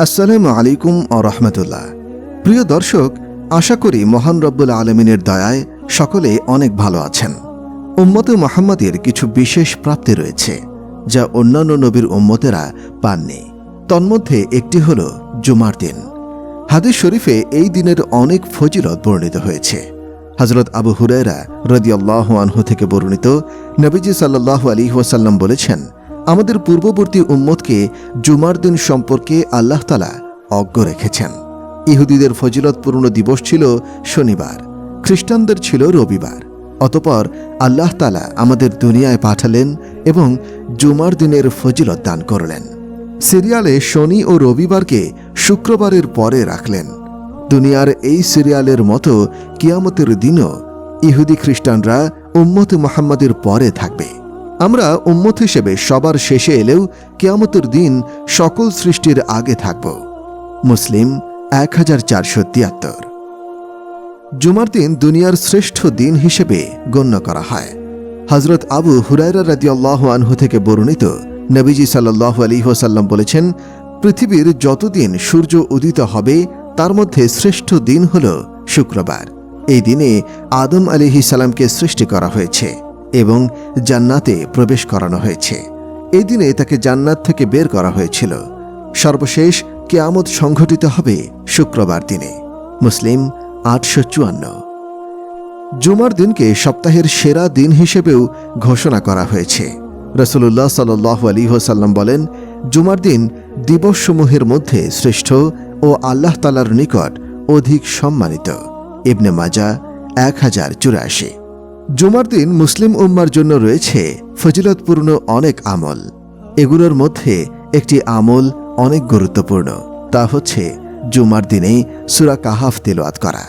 আসসালামু আলাইকুম ও রহমতুল্লাহ। প্রিয় দর্শক, আশা করি মহান রব্বুল আলমিনের দয়ায় সকলে অনেক ভালো আছেন। উম্মতে মুহাম্মাদের কিছু বিশেষ প্রাপ্তি রয়েছে যা অন্যান্য নবীর উম্মতেরা পাননি। তন্মধ্যে একটি হল জুমার দিন। হাদিস শরীফে এই দিনের অনেক ফজিলত বর্ণিত হয়েছে। হযরত আবু হুরায়রা রাদিয়াল্লাহু আনহু থেকে বর্ণিত, নবীজি সাল্লাল্লাহু আলাইহি ওয়াসাল্লাম বলেছেন, আমাদের পূর্ববর্তী উম্মতকে জুমার দিন সম্পর্কে আল্লাহ তাআলা অজ্ঞ রেখেছেন। ইহুদিদের ফজিলতপূর্ণ দিবস ছিল শনিবার, খ্রিস্টানদের ছিল রবিবার। অতঃপর আল্লাহ তাআলা আমাদের দুনিয়ায় পাঠালেন এবং জুমার দিনের ফজিলত দান করলেন। সিরিয়ালে শনি ও রবিবারকে শুক্রবারের পরে রাখলেন। দুনিয়ার এই সিরিয়ালের মতো কিয়ামতের দিনও ইহুদি খ্রিস্টানরা উম্মতে মুহাম্মাদের পরে থাকবে। আমরা উম্মত হিসেবে সবার শেষে এলেও কিয়ামতের দিন সকল সৃষ্টির আগে থাকব। মুসলিম 1473। জুমার দিন দুনিয়ার শ্রেষ্ঠ দিন হিসেবে গণ্য করা হয়। হযরত আবু হুরায়রা রাদিয়াল্লাহু আনহু থেকে বর্ণিত, নবীজি সাল্লাল্লাহু আলাইহি ওয়াসাল্লাম বলেছেন, পৃথিবীর যতদিন সূর্য উদিত হবে তার মধ্যে শ্রেষ্ঠ দিন হল শুক্রবার। এই দিনে আদম আলাইহিস সালামকে সৃষ্টি করা হয়েছে এবং জান্নাতে প্রবেশ করানো হয়েছে। এই দিনে তাকে জান্নাত থেকে বের করা হয়েছিল। সর্বশেষ কিয়ামত সংঘটিত হবে শুক্রবার দিনে। মুসলিম 854। জুমার দিনকে সপ্তাহের সেরা দিন হিসেবেও ঘোষণা করা হয়েছে। রাসূলুল্লাহ সাল্লাল্লাহু আলাইহি ওয়াসাল্লাম বলেন, জুমার দিন দিবসসমূহের মধ্যে শ্রেষ্ঠ ও আল্লাহ তাআলার নিকট অধিক সম্মানিত। ইবনে মাজাহ 1084। জুমার দিন মুসলিম উম্মার জন্য রয়েছে ফজিলতপূর্ণ অনেক আমল। এগুলোর মধ্যে একটি আমল অনেক গুরুত্বপূর্ণ, তা হচ্ছে জুমার দিনে সূরা কাহাফ তিলাওয়াত করা।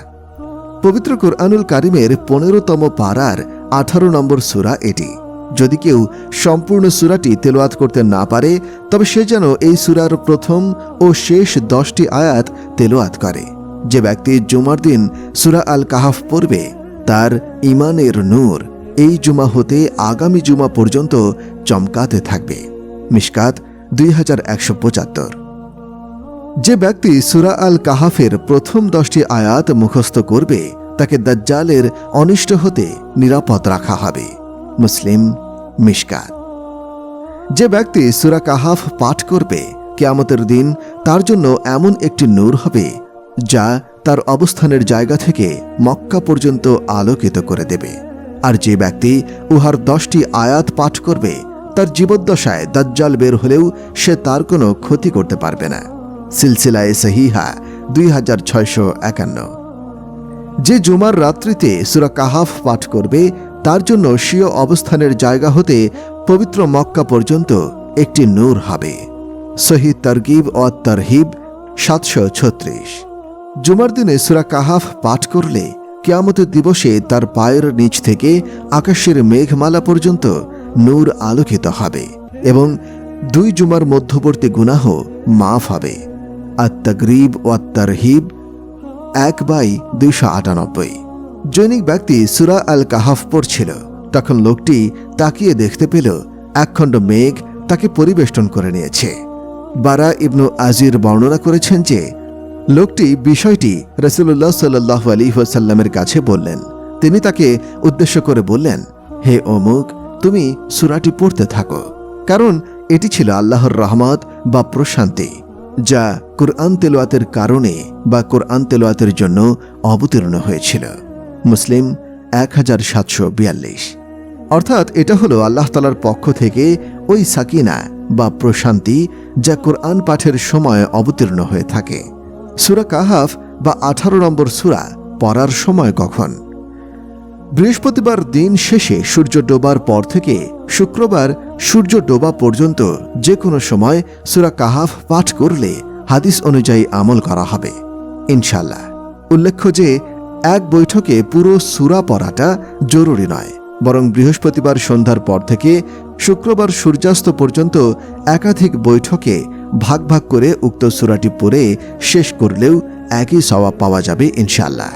পবিত্র কুরআনুল কারীমের 15তম পারার 18 নম্বর সূরা এটি। যদি কেউ সম্পূর্ণ সূরাটি তিলাওয়াত করতে না পারে তবে সে যেন এই সূরার প্রথম ও শেষ 10টি আয়াত তিলাওয়াত করে। যে ব্যক্তি জুমার দিন সূরা আল কাহাফ পড়বে তার ঈমানের নূর এই জুমা হতে আগামী জুমা পর্যন্ত চমকাতে থাকবে। মিশকাত 2175। যে ব্যক্তি সূরা আল কাহাফের প্রথম 10টি আয়াত মুখস্থ করবে তাকে দাজ্জালের অনিষ্ট হতে নিরাপদ রাখা হবে। মুসলিম মিশকাত। যে ব্যক্তি সূরা কাহাফ পাঠ করবে কিয়ামতের দিন তার জন্য এমন একটি নূর হবে যা তার অবস্থানের জায়গা থেকে মক্কা পর্যন্ত আলোকিত করে দেবে। আর যে ব্যক্তি উহার 10টি আয়াত পাঠ করবে তার জীবদ্দশায় দাজ্জাল বের হলেও সে তার কোনো ক্ষতি করতে পারবে না। সিলসিলায়ে সহিহা 2651। যে জুমার রাত্রিতে সূরা কাহাফ পাঠ করবে তার জন্য স্বীয় অবস্থানের জায়গা হতে পবিত্র মক্কা পর্যন্ত একটি নূর হবে। সহিহ তারগিব ও তারহিব 736। জুমার দিনে সূরা কাহাফ পাঠ করলে কিয়ামতের দিবসে তার পায়ের নিচ থেকে আকাশের মেঘমালা পর্যন্ত নূর আলোকিত হবে এবং 2 জুমার মধ্যবর্তী গুনাহ মাফ হবে। আত-তাগরিব ও তারহিব 1/298। জৈনিক ব্যক্তি সূরা আল কাহাফ পড়ছিল, তখন লোকটি তাকিয়ে দেখতে পেল একখণ্ড মেঘ তাকে পরিবেষ্টন করে নিয়েছে। বারা ইবনু আজির বর্ণনা করেছেন যে লোকটি বিষয়টি রাসূলুল্লাহ সাল্লাল্লাহু আলাইহি ওয়াসাল্লামের কাছে বললেন। তিনি তাকে উদ্দেশ্য করে বললেন, হে অমুক, তুমি সূরাটি পড়তে থাকো, কারণ এটি ছিল আল্লাহর রহমত বা প্রশান্তি যা কুরআন তেলাওয়াতের কারণে বা কুরআন তেলাওয়াতের জন্য অবতীর্ণ হয়েছিল। মুসলিম 1742। অর্থাৎ এটা হলো আল্লাহ তাআলার পক্ষ থেকে ওই সাকিনা বা প্রশান্তি যা কুরআন পাঠের সময় অবতীর্ণ হয়ে থাকে। সূরা কাহাফ বা 18 নম্বর সূরা পড়ার সময় কখন? বৃহস্পতিবার দিন শেষে সূর্য ডোবার পর থেকে শুক্রবার সূর্য ডোবা পর্যন্ত যে কোনো সময় সূরা কাহাফ পাঠ করলে হাদিস অনুযায়ী আমল করা হবে ইনশাআল্লাহ। উল্লেখ্য যে এক বৈঠকে পুরো সূরা পড়াটা জরুরি নয়, বরং বৃহস্পতিবার সন্ধ্যার পর থেকে শুক্রবার সূর্যাস্ত পর্যন্ত একাধিক বৈঠকে ভাগ ভাগ করে উক্ত সূরাটি পড়ে শেষ করলেও একই সওয়াব পাওয়া যাবে ইনশাআল্লাহ।